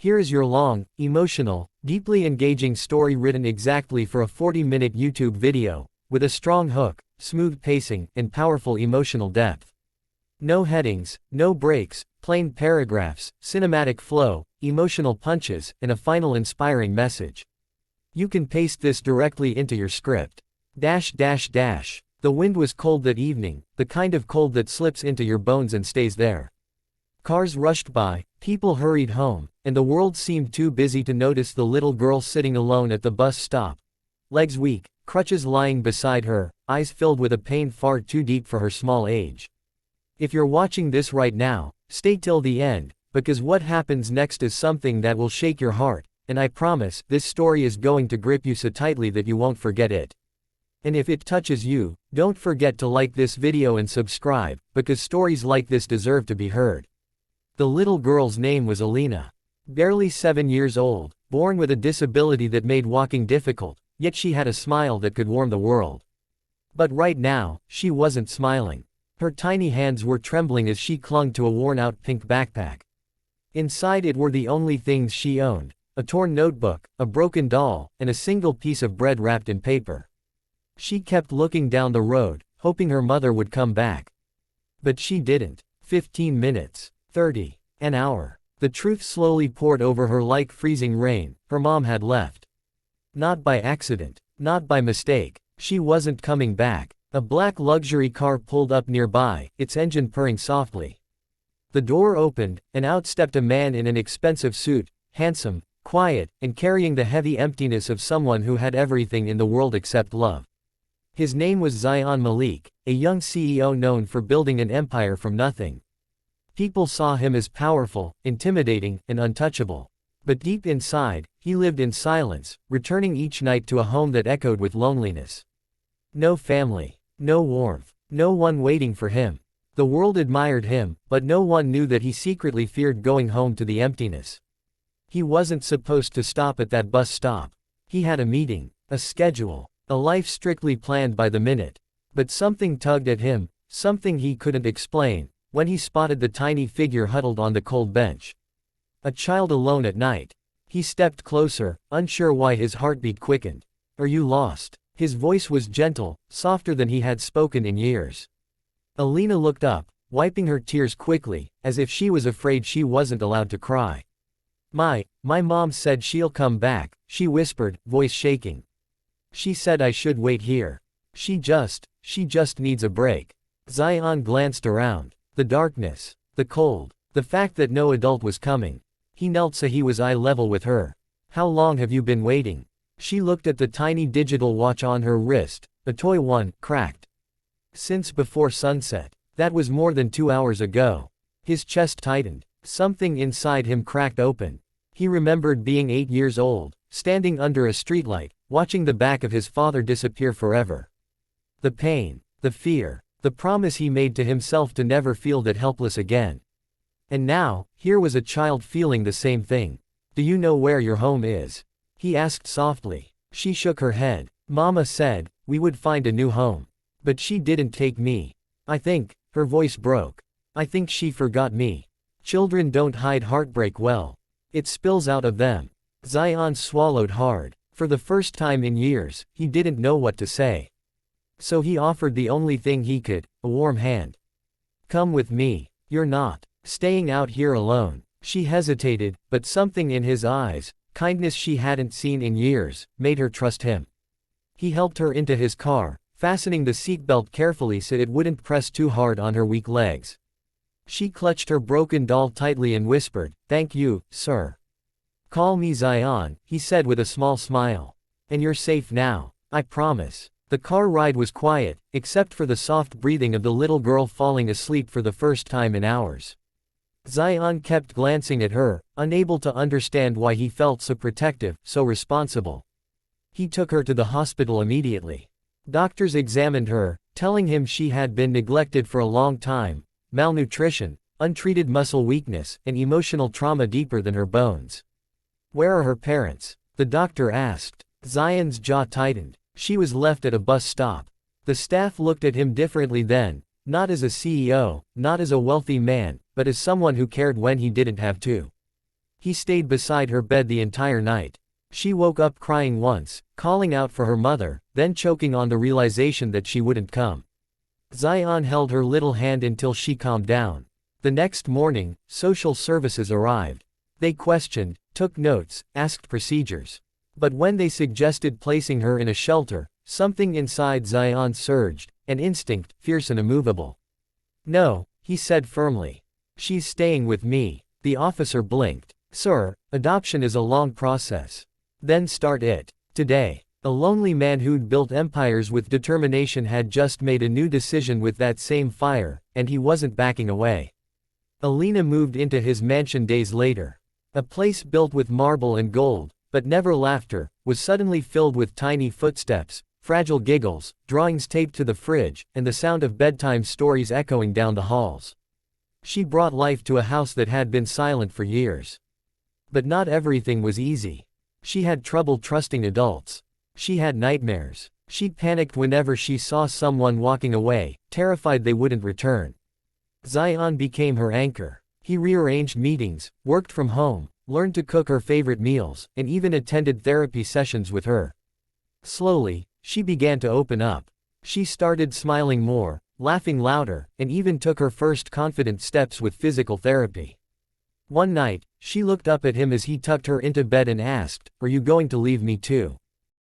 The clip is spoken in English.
Here is your long, emotional, deeply engaging story written exactly for a 40-minute YouTube video, with a strong hook, smooth pacing, and powerful emotional depth. No headings, no breaks, plain paragraphs, cinematic flow, emotional punches, and a final inspiring message. You can paste this directly into your script. The wind was cold that evening, the kind of cold that slips into your bones and stays there. Cars rushed by, people hurried home, and the world seemed too busy to notice the little girl sitting alone at the bus stop. Legs weak, crutches lying beside her, eyes filled with a pain far too deep for her small age. If you're watching this right now, stay till the end, because what happens next is something that will shake your heart, and I promise, this story is going to grip you so tightly that you won't forget it. And if it touches you, don't forget to like this video and subscribe, because stories like this deserve to be heard. The little girl's name was Alina. Barely 7 years old, born with a disability that made walking difficult, yet she had a smile that could warm the world. But right now, she wasn't smiling. Her tiny hands were trembling as she clung to a worn-out pink backpack. Inside it were the only things she owned: a torn notebook, a broken doll, and a single piece of bread wrapped in paper. She kept looking down the road, hoping her mother would come back. But she didn't. 15 minutes. 30. An hour. The truth slowly poured over her like freezing rain: her mom had left. Not by accident. Not by mistake. She wasn't coming back. A black luxury car pulled up nearby, its engine purring softly. The door opened, and out stepped a man in an expensive suit, handsome, quiet, and carrying the heavy emptiness of someone who had everything in the world except love. His name was Zion Malik, a young CEO known for building an empire from nothing. People saw him as powerful, intimidating, and untouchable. But deep inside, he lived in silence, returning each night to a home that echoed with loneliness. No family. No warmth. No one waiting for him. The world admired him, but no one knew that he secretly feared going home to the emptiness. He wasn't supposed to stop at that bus stop. He had a meeting, a schedule, a life strictly planned by the minute. But something tugged at him, something he couldn't explain, when he spotted the tiny figure huddled on the cold bench. A child alone at night. He stepped closer, unsure why his heartbeat quickened. "Are you lost?" His voice was gentle, softer than he had spoken in years. Alina looked up, wiping her tears quickly, as if she was afraid she wasn't allowed to cry. My mom said she'll come back," she whispered, voice shaking. "She said I should wait here. She just needs a break." Zion glanced around. The darkness, the cold, the fact that no adult was coming. He knelt so he was eye level with her. "How long have you been waiting?" She looked at the tiny digital watch on her wrist, a toy one, cracked. "Since before sunset." That was more than 2 hours ago. His chest tightened. Something inside him cracked open. He remembered being 8 years old, standing under a streetlight, watching the back of his father disappear forever. The pain, the fear, the promise he made to himself to never feel that helpless again. And now, here was a child feeling the same thing. "Do you know where your home is?" he asked softly. She shook her head. "Mama said we would find a new home. But she didn't take me. I think," her voice broke, "I think she forgot me." Children don't hide heartbreak well. It spills out of them. Zion swallowed hard. For the first time in years, he didn't know what to say. So he offered the only thing he could, a warm hand. "Come with me. You're not staying out here alone." She hesitated, but something in his eyes, kindness she hadn't seen in years, made her trust him. He helped her into his car, fastening the seatbelt carefully so it wouldn't press too hard on her weak legs. She clutched her broken doll tightly and whispered, "Thank you, sir." "Call me Zion," he said with a small smile. "And you're safe now. I promise." The car ride was quiet, except for the soft breathing of the little girl falling asleep for the first time in hours. Zion kept glancing at her, unable to understand why he felt so protective, so responsible. He took her to the hospital immediately. Doctors examined her, telling him she had been neglected for a long time: malnutrition, untreated muscle weakness, and emotional trauma deeper than her bones. "Where are her parents?" the doctor asked. Zion's jaw tightened. She was left at a bus stop. The staff looked at him differently then, not as a CEO, not as a wealthy man, but as someone who cared when he didn't have to. He stayed beside her bed the entire night. She woke up crying once, calling out for her mother, then choking on the realization that she wouldn't come. Zion held her little hand until she calmed down. The next morning, social services arrived. They questioned, took notes, asked procedures. But when they suggested placing her in a shelter, something inside Zion surged, an instinct, fierce and immovable. "No," he said firmly. "She's staying with me." The officer blinked. "Sir, adoption is a long process. Then start it. Today." A lonely man who'd built empires with determination had just made a new decision with that same fire, and he wasn't backing away. Alina moved into his mansion days later. A place built with marble and gold, but never laughter, was suddenly filled with tiny footsteps, fragile giggles, drawings taped to the fridge, and the sound of bedtime stories echoing down the halls. She brought life to a house that had been silent for years. But not everything was easy. She had trouble trusting adults. She had nightmares. She panicked whenever she saw someone walking away, terrified they wouldn't return. Zion became her anchor. He rearranged meetings, worked from home, learned to cook her favorite meals, and even attended therapy sessions with her. Slowly, she began to open up. She started smiling more, laughing louder, and even took her first confident steps with physical therapy. One night, she looked up at him as he tucked her into bed and asked, "Are you going to leave me too?"